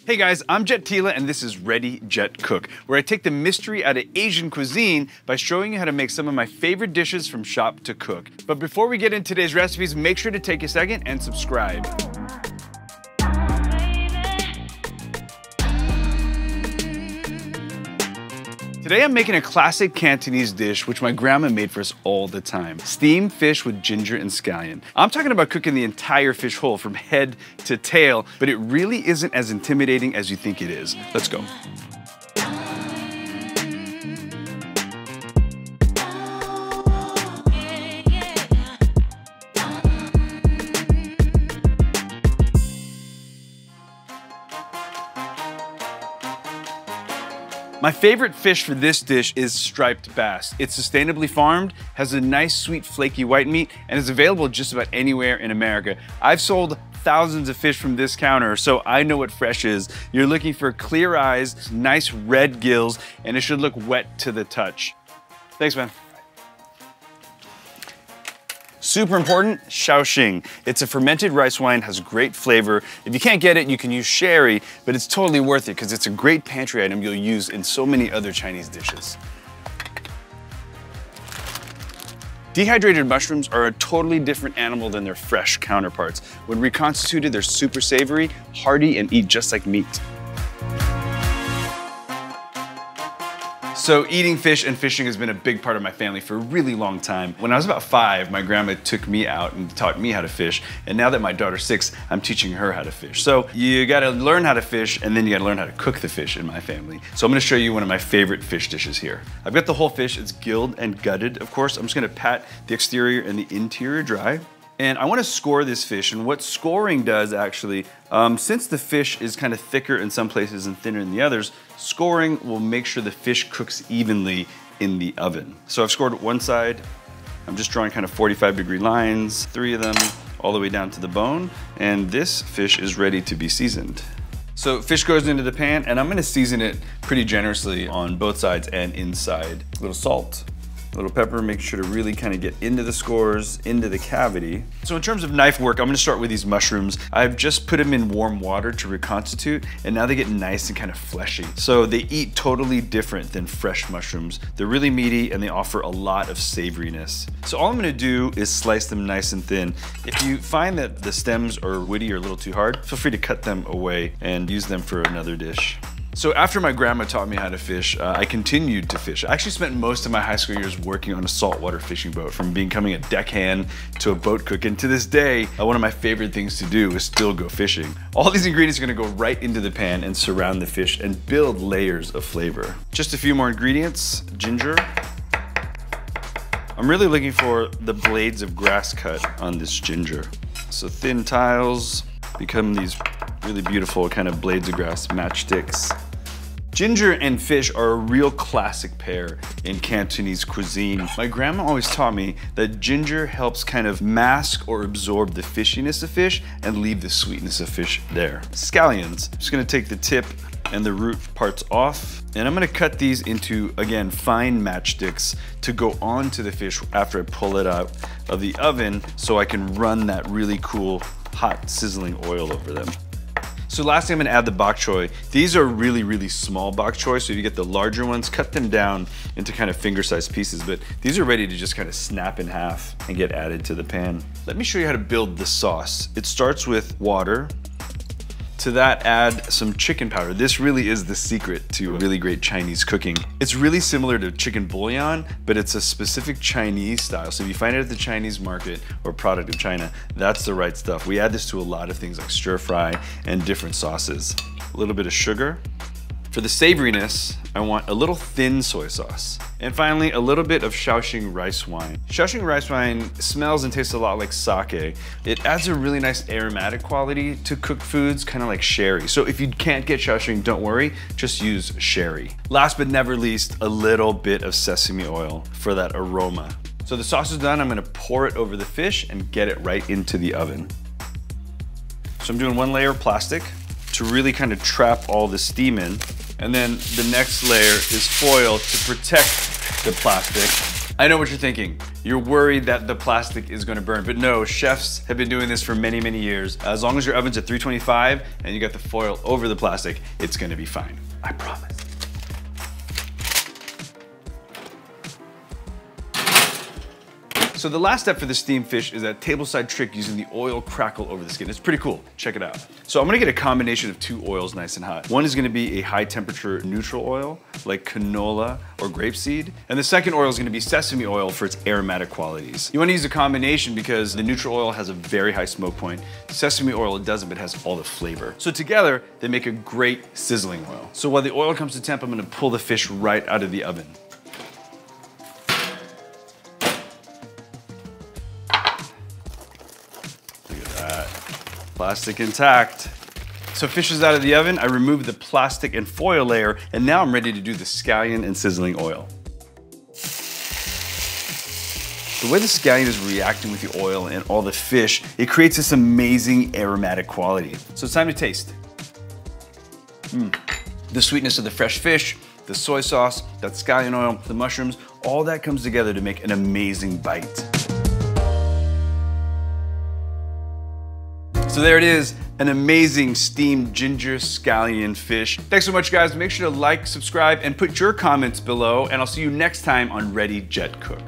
Hey guys, I'm Jet Tila and this is Ready Jet Cook, where I take the mystery out of Asian cuisine by showing you how to make some of my favorite dishes from shop to cook. But before we get into today's recipes, make sure to take a second and subscribe. Today I'm making a classic Cantonese dish which my grandma made for us all the time. Steamed fish with ginger and scallion. I'm talking about cooking the entire fish whole from head to tail, but it really isn't as intimidating as you think it is. Let's go. My favorite fish for this dish is striped bass. It's sustainably farmed, has a nice sweet flaky white meat, and is available just about anywhere in America. I've sold thousands of fish from this counter, so I know what fresh is. You're looking for clear eyes, nice red gills, and it should look wet to the touch. Thanks, man. Super important, Shaoxing. It's a fermented rice wine, has great flavor. If you can't get it, you can use sherry, but it's totally worth it because it's a great pantry item you'll use in so many other Chinese dishes. Dehydrated mushrooms are a totally different animal than their fresh counterparts. When reconstituted, they're super savory, hearty, and eat just like meat. So eating fish and fishing has been a big part of my family for a really long time. When I was about 5, my grandma took me out and taught me how to fish. And now that my daughter's 6, I'm teaching her how to fish. So you gotta learn how to fish and then you gotta learn how to cook the fish in my family. So I'm gonna show you one of my favorite fish dishes here. I've got the whole fish, it's gilled and gutted, of course. I'm just gonna pat the exterior and the interior dry. And I want to score this fish, and what scoring does actually, since the fish is kind of thicker in some places and thinner in the others, scoring will make sure the fish cooks evenly in the oven. So I've scored one side. I'm just drawing kind of 45-degree lines, 3 of them, all the way down to the bone, and this fish is ready to be seasoned. So fish goes into the pan, and I'm going to season it pretty generously on both sides and inside. A little salt. A little pepper, make sure to really kind of get into the scores, into the cavity. So in terms of knife work, I'm gonna start with these mushrooms. I've just put them in warm water to reconstitute, and now they get nice and kind of fleshy. So they eat totally different than fresh mushrooms. They're really meaty and they offer a lot of savoriness. So all I'm gonna do is slice them nice and thin. If you find that the stems are woody or a little too hard, feel free to cut them away and use them for another dish. So after my grandma taught me how to fish, I continued to fish. I actually spent most of my high school years working on a saltwater fishing boat, from becoming a deckhand to a boat cook. And to this day, one of my favorite things to do is still go fishing. All these ingredients are gonna go right into the pan and surround the fish and build layers of flavor. Just a few more ingredients, ginger. I'm really looking for the blades of grass cut on this ginger. So thin tiles become these really beautiful kind of blades of grass matchsticks. Ginger and fish are a real classic pair in Cantonese cuisine. My grandma always taught me that ginger helps kind of mask or absorb the fishiness of fish and leave the sweetness of fish there. Scallions. I'm just gonna take the tip and the root parts off, and I'm gonna cut these into, again, fine matchsticks to go onto the fish after I pull it out of the oven so I can run that really cool, hot, sizzling oil over them. So lastly, I'm gonna add the bok choy. These are really, really small bok choy, so if you get the larger ones, cut them down into kind of finger-sized pieces, but these are ready to just kind of snap in half and get added to the pan. Let me show you how to build the sauce. It starts with water. To that, add some chicken powder. This really is the secret to really great Chinese cooking. It's really similar to chicken bouillon, but it's a specific Chinese style. So if you find it at the Chinese market or product of China, that's the right stuff. We add this to a lot of things like stir fry and different sauces. A little bit of sugar. For the savoriness, I want a little thin soy sauce. And finally, a little bit of Shaoxing rice wine. Shaoxing rice wine smells and tastes a lot like sake. It adds a really nice aromatic quality to cooked foods, kind of like sherry. So if you can't get Shaoxing, don't worry, just use sherry. Last but never least, a little bit of sesame oil for that aroma. So the sauce is done, I'm gonna pour it over the fish and get it right into the oven. So I'm doing one layer of plastic to really kind of trap all the steam in. And then the next layer is foil to protect the plastic. I know what you're thinking. you're worried that the plastic is gonna burn. But no, chefs have been doing this for many, many years. As long as your oven's at 325 and you got the foil over the plastic, it's gonna be fine. I promise. So the last step for this steamed fish is that tableside trick using the oil crackle over the skin. It's pretty cool, check it out. So I'm gonna get a combination of 2 oils nice and hot. One is gonna be a high temperature neutral oil, like canola or grapeseed. And the second oil is gonna be sesame oil for its aromatic qualities. You wanna use a combination because the neutral oil has a very high smoke point. Sesame oil, it doesn't, but it has all the flavor. So together, they make a great sizzling oil. So while the oil comes to temp, I'm gonna pull the fish right out of the oven. Plastic intact. So fish is out of the oven, I removed the plastic and foil layer, and now I'm ready to do the scallion and sizzling oil. The way the scallion is reacting with the oil and all the fish, it creates this amazing aromatic quality. So it's time to taste. The sweetness of the fresh fish, the soy sauce, that scallion oil, the mushrooms, all that comes together to make an amazing bite. So there it is, an amazing steamed ginger scallion fish. Thanks so much, guys. Make sure to like, subscribe, and put your comments below, and I'll see you next time on Ready, Jet, Cook.